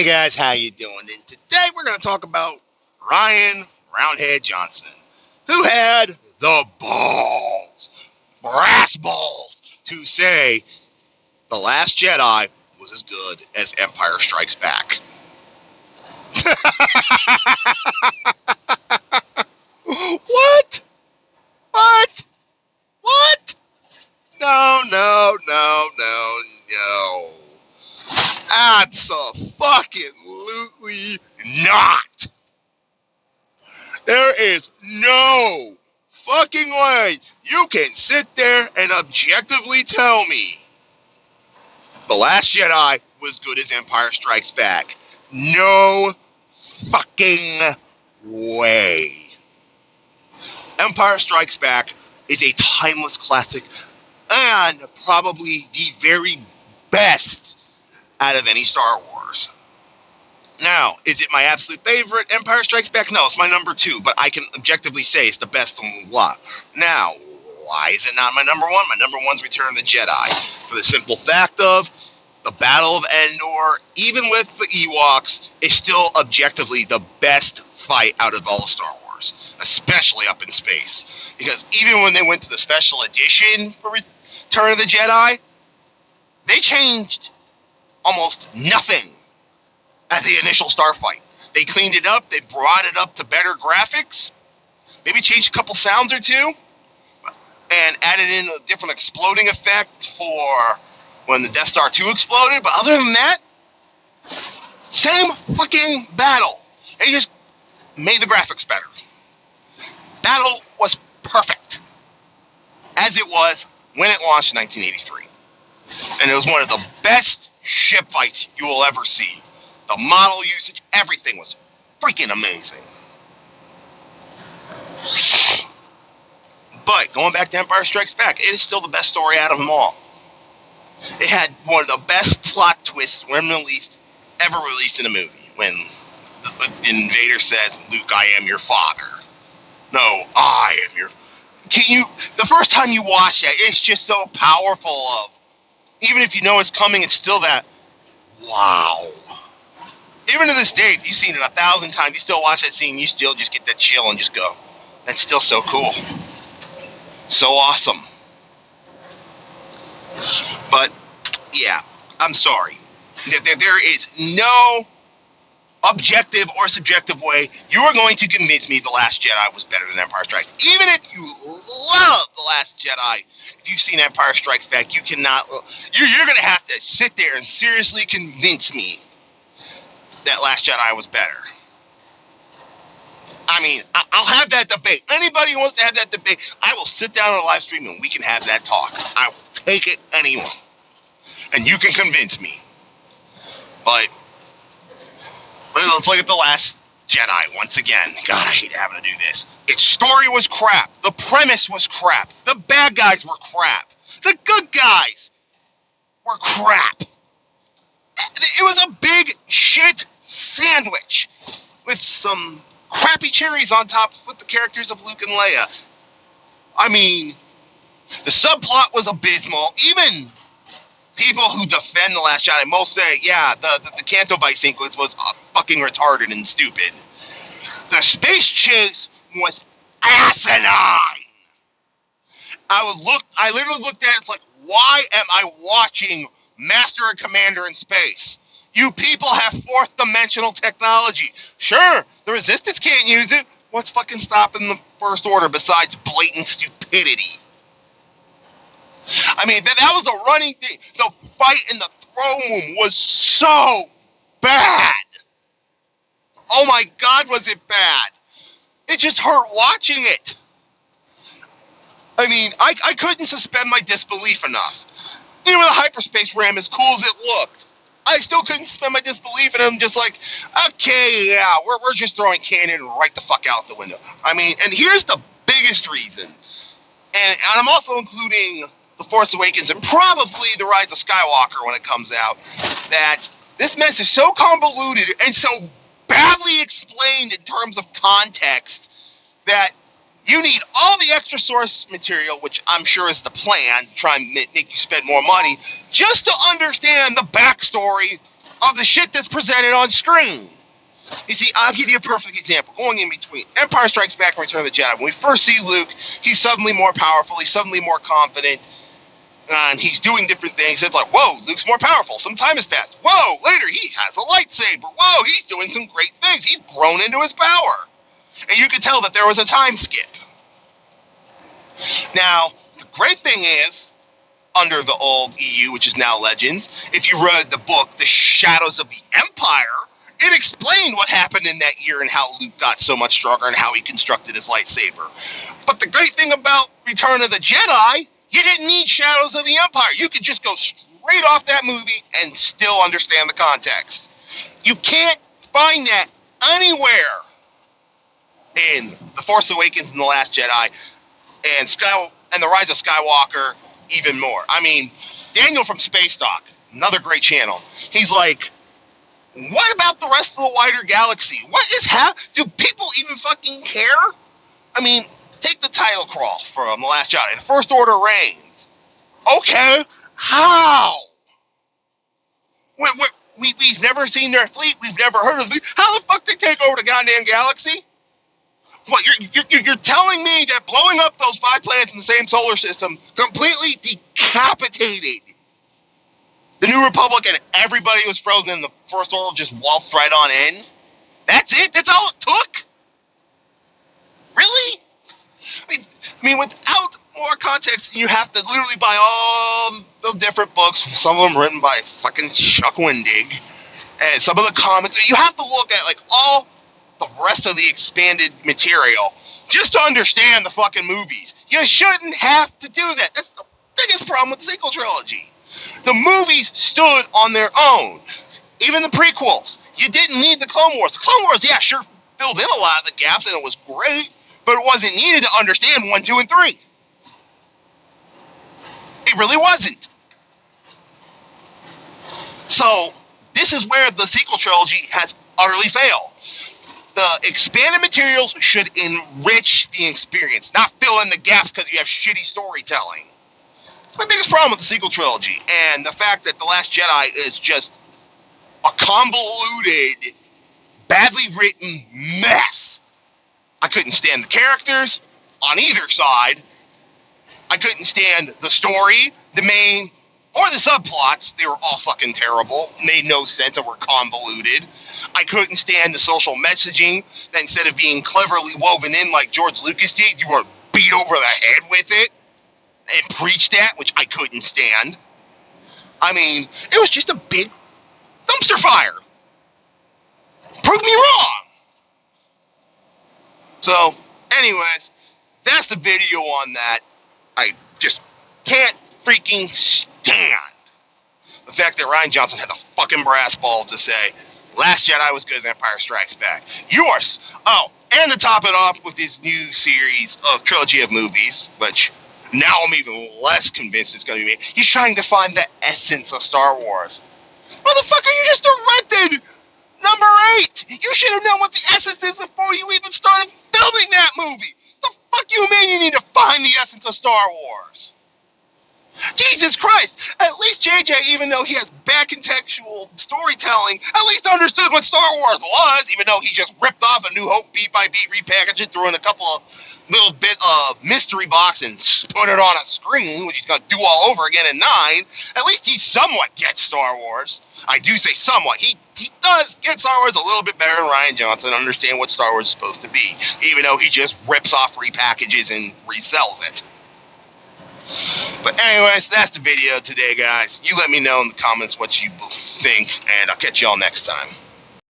guys, how you doing? And today we're going to talk about Rian Roundhead Johnson, who had the balls, brass balls, to say The Last Jedi was as good as Empire Strikes Back. What? What? What? No. Absolutely not. There is no fucking way you can sit there and objectively tell me The Last Jedi was good as Empire Strikes Back. No fucking way. Empire Strikes Back is a timeless classic and probably the very best out of any Star Wars. Now, is it my absolute favorite, Empire Strikes Back? No, it's my number 2, but I can objectively say it's the best on the lot. Now, why is it not my number 1? My number 1's Return of the Jedi. For the simple fact of the Battle of Endor, even with the Ewoks, is still objectively the best fight out of all of Star Wars, especially up in space. Because even when they went to the special edition for Return of the Jedi, they changed almost nothing at the initial starfight. They cleaned it up, they brought it up to better graphics, maybe changed a couple sounds or two, and added in a different exploding effect for when the Death Star 2 exploded, but other than that, same fucking battle. They just made the graphics better. Battle was perfect, as it was when it launched in 1983. And it was one of the best ship fights you will ever see. The model usage, everything was freaking amazing. But going back to Empire Strikes Back, it is still the best story out of them all. It had one of the best plot twists ever released in a movie. When the invader said, "Luke, I am your father." No, I am your. The first time you watch it, it's just so powerful. Even if you know it's coming, it's still that. Wow. Even to this day, if you've seen it 1,000 times, you still watch that scene, you still just get that chill and just go, that's still so cool. So awesome. But, yeah, I'm sorry. There is no objective or subjective way you are going to convince me The Last Jedi was better than Empire Strikes. Even if you love The Last Jedi, if you've seen Empire Strikes Back, you cannot. You're going to have to sit there and seriously convince me that Last Jedi was better. I mean, I'll have that debate. Anybody who wants to have that debate, I will sit down on a live stream and we can have that talk. I will take it anyone. And you can convince me. But let's look at The Last Jedi once again. God, I hate having to do this. Its story was crap. The premise was crap. The bad guys were crap. The good guys were crap. It was a big shit sandwich with some crappy cherries on top with the characters of Luke and Leia. I mean, the subplot was abysmal. Even people who defend The Last Jedi most say, yeah, the Canto Bight sequence was fucking retarded and stupid. The space chase was asinine. I literally looked at it, it's like, why am I watching Master and Commander in space? You people have fourth dimensional technology. Sure, the Resistance can't use it. What's fucking stopping the First Order besides blatant stupidity? I mean, that was the running thing. The fight in the throne room was so bad. Oh my God, was it bad? It just hurt watching it. I mean, I couldn't suspend my disbelief enough. Even the hyperspace ram, as cool as it looked, I still couldn't suspend my disbelief, and I'm just like, okay, yeah, we're just throwing cannon right the fuck out the window. I mean, and here's the biggest reason, and I'm also including The Force Awakens and probably The Rise of Skywalker when it comes out, that this mess is so convoluted and so badly explained in terms of context that you need all the extra source material, which I'm sure is the plan, to try and make you spend more money, just to understand the backstory of the shit that's presented on screen. You see, I'll give you a perfect example. Going in between Empire Strikes Back and Return of the Jedi. When we first see Luke, he's suddenly more powerful. He's suddenly more confident. And he's doing different things. It's like, whoa, Luke's more powerful. Some time has passed. Whoa, later he has a lightsaber. Whoa, he's doing some great things. He's grown into his power. And you could tell that there was a time skip. Now, the great thing is, under the old EU, which is now Legends, if you read the book, The Shadows of the Empire, it explained what happened in that year and how Luke got so much stronger and how he constructed his lightsaber. But the great thing about Return of the Jedi, you didn't need Shadows of the Empire. You could just go straight off that movie and still understand the context. You can't find that anywhere in The Force Awakens and The Last Jedi and The Rise of Skywalker even more. I mean, Daniel from Space Doc, another great channel, he's like, what about the rest of the wider galaxy? What is do people even fucking care? I mean, take the title crawl from The Last Jedi. The First Order reigns. Okay, how? We've never seen their fleet. We've never heard of them. How the fuck they take over the goddamn galaxy? What, you're telling me that blowing up those 5 planets in the same solar system completely decapitated the New Republic and everybody was frozen and the First Order just waltzed right on in? That's it? That's all it took? Really? I mean, without more context, you have to literally buy all the different books, some of them written by fucking Chuck Wendig, and some of the comics. You have to look at, like, all the rest of the expanded material just to understand the fucking movies. You shouldn't have to do that. That's the biggest problem with the sequel trilogy. The movies stood on their own. Even the prequels. You didn't need the Clone Wars. The Clone Wars, yeah, sure filled in a lot of the gaps and it was great, but it wasn't needed to understand 1, 2, and 3. It really wasn't. So, this is where the sequel trilogy has utterly failed. The expanded materials should enrich the experience, not fill in the gaps because you have shitty storytelling. It's my biggest problem with the sequel trilogy, and the fact that The Last Jedi is just a convoluted, badly written mess. I couldn't stand the characters on either side. I couldn't stand the story, the main, or the subplots. They were all fucking terrible, made no sense, and were convoluted. I couldn't stand the social messaging that instead of being cleverly woven in like George Lucas did, you were beat over the head with it and preached at, which I couldn't stand. I mean, it was just a big dumpster fire. Prove me wrong. So, anyways, that's the video on that. I just can't freaking stand the fact that Rian Johnson had the fucking brass balls to say Last Jedi was good as Empire Strikes Back. Yours. Oh, and to top it off with this new series of trilogy of movies, which now I'm even less convinced it's going to be made. He's trying to find the essence of Star Wars. Motherfucker, you just directed number 8. You should have known what the essence is before you even started filming that movie. The fuck you mean you need to find the essence of Star Wars? Jesus Christ! At least JJ, even though he has bad contextual storytelling, at least understood what Star Wars was, even though he just ripped off A New Hope beat by beat, repackaged it, threw in a couple of little bit of mystery box and put it on a screen, which he's going to do all over again in 9. At least he somewhat gets Star Wars. I do say somewhat. He does get Star Wars a little bit better than Rian Johnson, understand what Star Wars is supposed to be, even though he just rips off, repackages, and resells it. But anyways, that's the video today, guys. You let me know in the comments what you think, and I'll catch y'all next time.